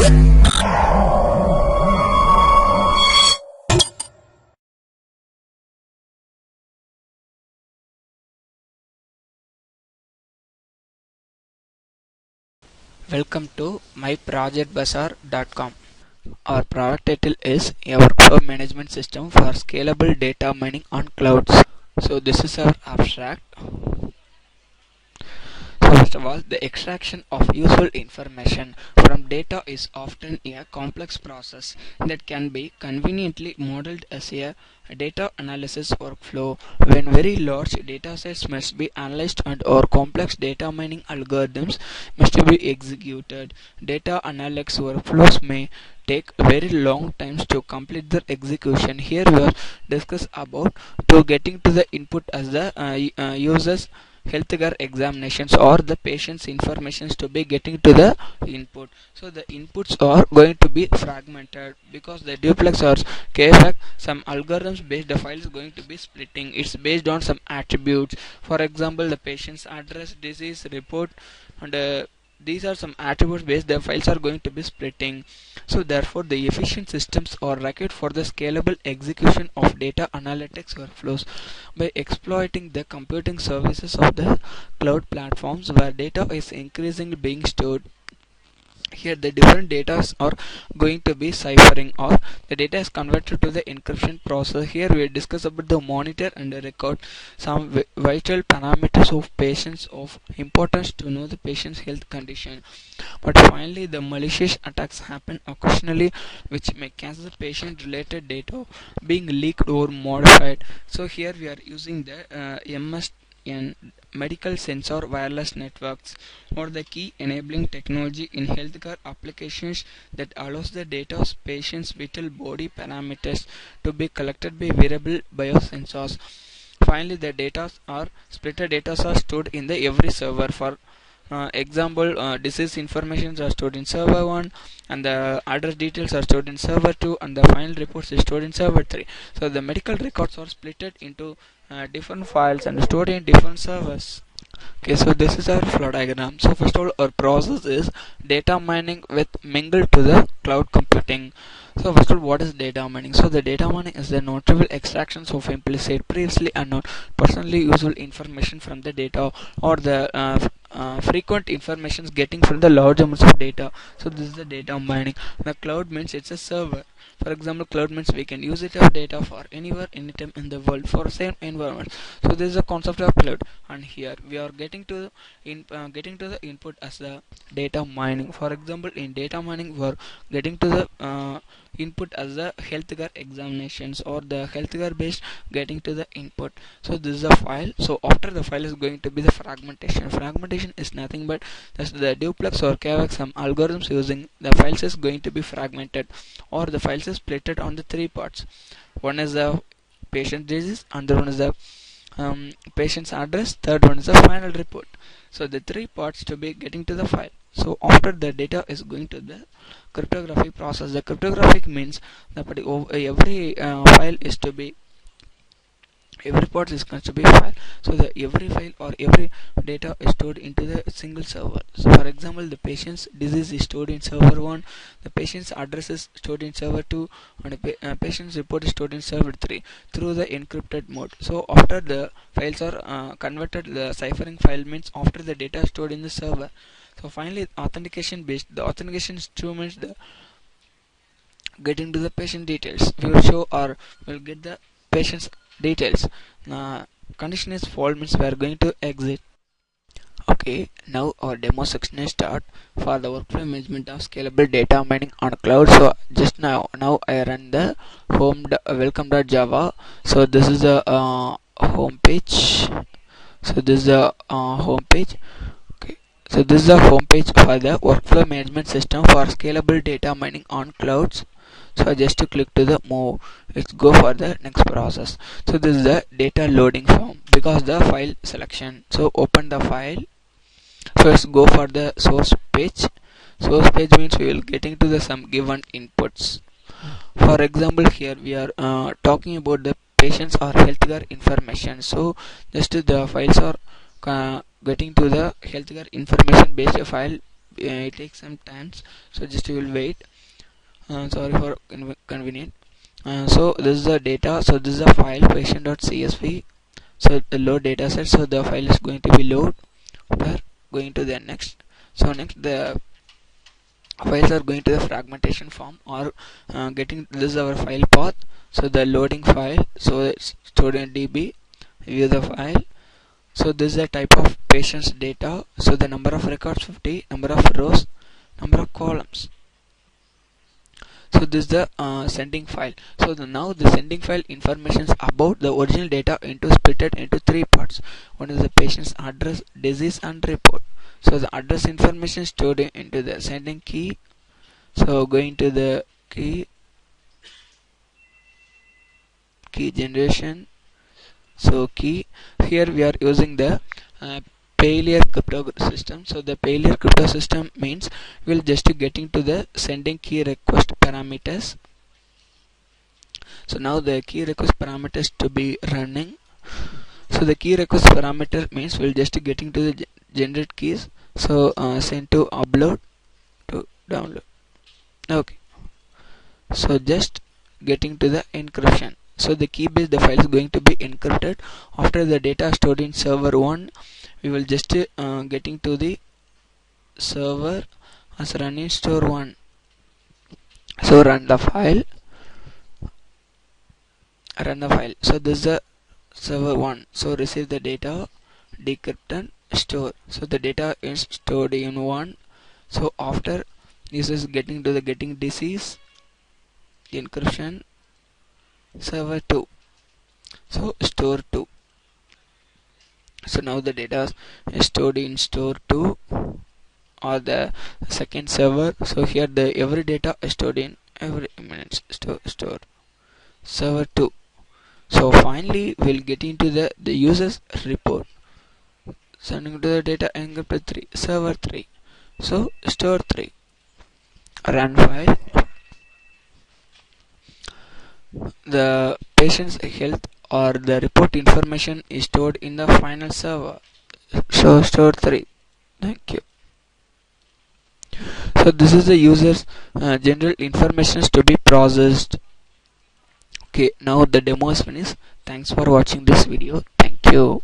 Welcome to myprojectbazaar.com. Our product title is a workflow management system for scalable data mining on clouds. So this is our abstract. So first of all, the extraction of useful information from data is often a complex process that can be conveniently modeled as a data analysis workflow. When very large data sets must be analyzed and or complex data mining algorithms must be executed, data analytics workflows may take very long times to complete their execution. Here we are discuss about to getting to the input as the users healthcare examinations or the patient's informations to be getting to the input. So the inputs are going to be fragmented because the duplex or kfac some algorithms based the file is going to be splitting. It's based on some attributes, for example the patient's address, disease report, and these are some attributes based the files are going to be splitting. So therefore the efficient systems are required for the scalable execution of data analytics workflows by exploiting the computing services of the cloud platforms where data is increasingly being stored. Here the different data are going to be ciphering, or the data is converted to the encryption process. Here we discuss about the monitor and the record some vital parameters of patients of importance to know the patient's health condition. But finally the malicious attacks happen occasionally which may cause the patient related data being leaked or modified. So here we are using the MSN medical sensor wireless networks, or the key enabling technology in healthcare applications that allows the data of patients' vital body parameters to be collected by wearable biosensors. Finally, the data are splitter data are stored in the every server. For example, disease information are stored in server 1, and the address details are stored in server 2, and the final reports is stored in server 3. So the medical records are splitted into different files and stored in different servers. Okay, so this is our flow diagram. So first of all, our process is data mining with mingled to the cloud computing. So first of all, what is data mining? So the data mining is the non-trivial extractions of implicit, previously unknown, personally useful information from the data, or the frequent information getting from the large amounts of data. So this is the data mining. The cloud means it's a server. For example, cloud means we can use it of data for anywhere, anytime in the world for same environment. So this is the concept of cloud, and here we are getting to the input as the data mining. For example, in data mining we are getting to the input as the healthcare examinations, or the healthcare based getting to the input. So this is a file. So after the file is going to be the fragmentation. Fragmentation is nothing but the duplex or kfac some algorithms using the files is going to be fragmented, or the files is splitted on the three parts. One is the patient disease, another one is the patient's address, third one is the final report. So the three parts to be getting to the file. So after the data is going to the cryptography process. The cryptographic means that every file is to be, every part is going to be file. So the every file or every data is stored into the single server. So for example, the patient's disease is stored in server 1, the patient's address is stored in server 2, and the patient's report is stored in server 3 through the encrypted mode. So after the files are converted, the ciphering file means after the data is stored in the server. So finally authentication based, the authentication instruments the getting to the patient details. We will show or will get the patient's details. Condition is false means we are going to exit. Okay, now our demo section is start for the workflow management of scalable data mining on cloud. So just now I run the welcome.java. So this is the home page. So this is the home page. Okay, so this is the home page for the workflow management system for scalable data mining on clouds. So just to click to the move, let's go for the next process. So this is the data loading form because the file selection. So open the file. First go for the source page. Source page means we will getting to the some given inputs. For example, here we are talking about the patients or healthcare information. So just the files are getting to the healthcare information based file it takes some times, so just you will wait. Sorry for convenient. So this is the data. So this is a file patient.csv. So the load data set. So the file is going to be load. After going to the next. So next the files are going to the fragmentation form or getting this is our file path. So the loading file. So it's stored in DB. View the file. So this is the type of patient's data. So the number of records 50, number of rows, number of columns. So this is the sending file. So now the sending file information is about the original data splitted into three parts. One is the patient's address, disease and report. So the address information stored into the sending key. So going to the key generation. So key, here we are using the failure crypto system. So the failure crypto system means we'll just getting to the sending key request parameters. So now the key request parameters to be running. So the key request parameter means we'll just getting to the generate keys. So send to upload to download. Okay. So just getting to the encryption. So the key base the file is going to be encrypted. After the data stored in server 1, we will just getting to the server as running store 1. So run the file. So this is the server 1. So receive the data, decrypt and store. So the data is stored in 1. So after this is getting to the getting disease encryption server 2. So store 2. So now the data is stored in store 2 or the second server. So here the every data is stored in every minute store server 2. So finally we'll get into the users report. Sending to the data encrypted 3 server 3. So store 3. Run file. The patient's health or the report information is stored in the final server. So store 3. Thank you. So this is the user's general information to be processed. Okay, now the demo is finished. Thanks for watching this video. Thank you.